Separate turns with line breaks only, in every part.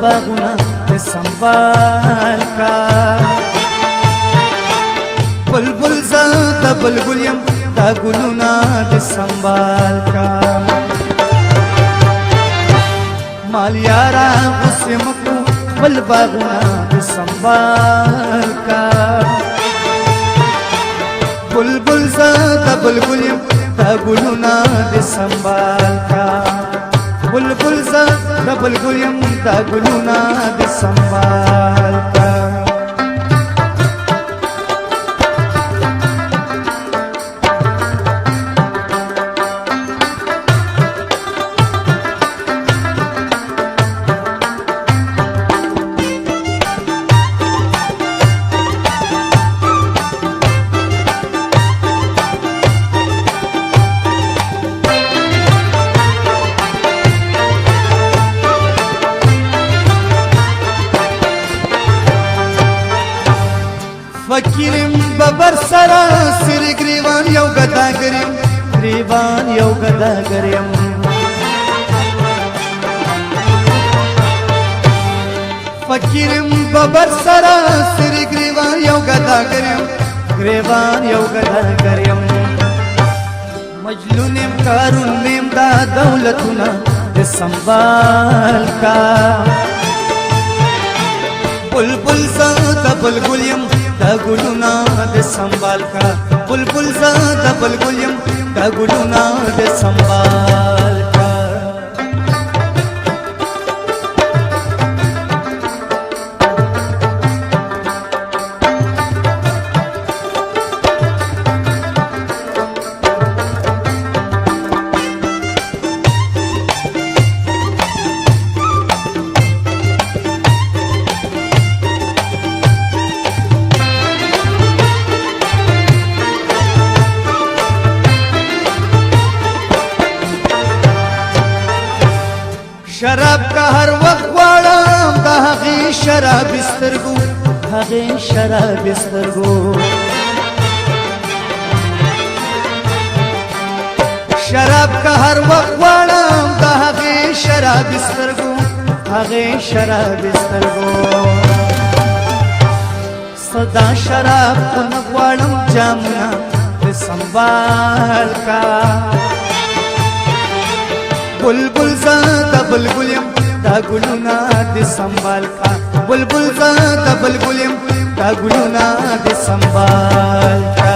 باغونه د سنبال کا بلبل زه د بلبل یم دا ګلونه د سنبال کا مال یارا اوس مکو بل باغونه د سنبال کا بلبل زه د بلبل یم دا ګلونه د سنبال کا بلبل زه د بلبل یم دا ګلونه د سنبال کا فکریم ببر سرا سر گریوان یو گدا گریم گریوان یو گدا گریم فکریم ببر سرا سر گریوان یو گدا گریم گریوان یو گدا گریم مجلونیم کارون نیم دا دولتونا د سنبال کا بلبل زه د بلبل یم دا ګلونه د سنبال کا بلبل زه د بلبل یم دا ګلونه د سنبال کا شراب کا هر وخت غواړم د هغې شراب سترګو هغې شراب سترګو شراب کا هر وخت غواړم د هغې شراب سترګو هغې شراب سترګو صدا شراب خو نه غواړم جامونه د سنبال کا بلبل زه د بلبل یم دا ګلونه د سنبال کا بلبل زه د بلبل یم دا ګلونه د سنبال کا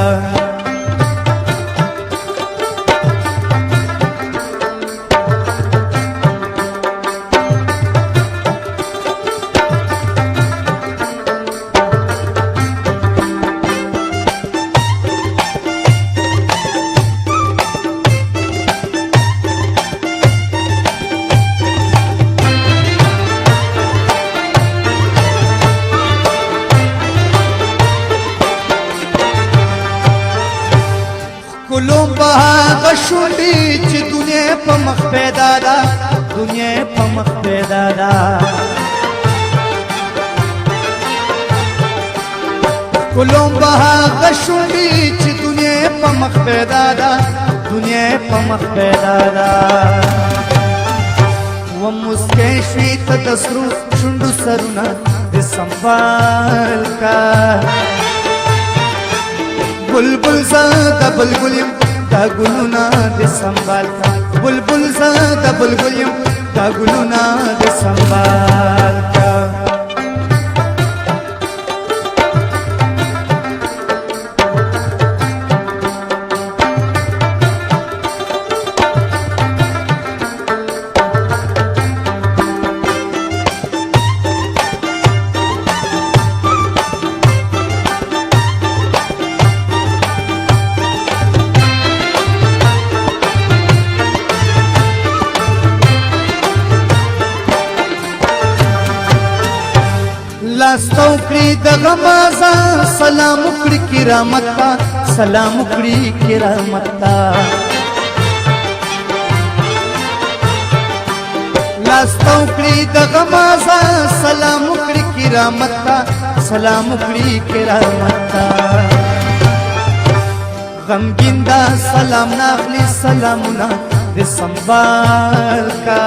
کلوم به هغه شونډې چې دنیا په مخ پیدا ده دنیا په مخ پیدا ده کلوم به هغه شونډې چې دنیا په مخ پیدا ده دنیا په مخ پیدا ده ومسکې شوې ته د سرو شونډو سرونه د سنبال کا بلبل زه د بلبل یم دا ګلونه د سنبال کا بلبل زه د بلبل یم دا ګلونه د سنبال کا لاستو کړی د غمازه سلام وکړي کرامت تا سلام وکړي کرامت تا لاستو کړی د غمازه سلام وکړي کرامت تا سلام وکړي کرامت تا غمگین دا سلام ناخلی سلامنا د سنبال کا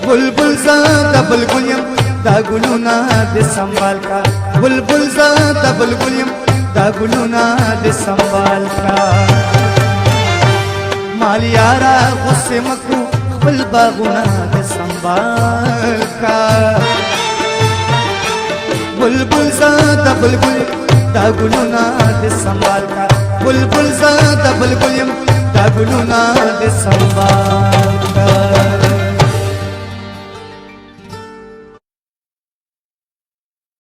बुलबुल ज़ादा बुलबुल यम दा गुलुना दे संभाल का बुलबुल ज़ादा बुलबुल यम दा गुलुना दे संभाल का माल यारा गुस्से मकू बुल बागुना दे संभाल का बुलबुल ज़ादा बुलबुल दा गुलुना दे संभाल का बुलबुल ज़ादा बुलबुल यम दा गुलुना दे संभाल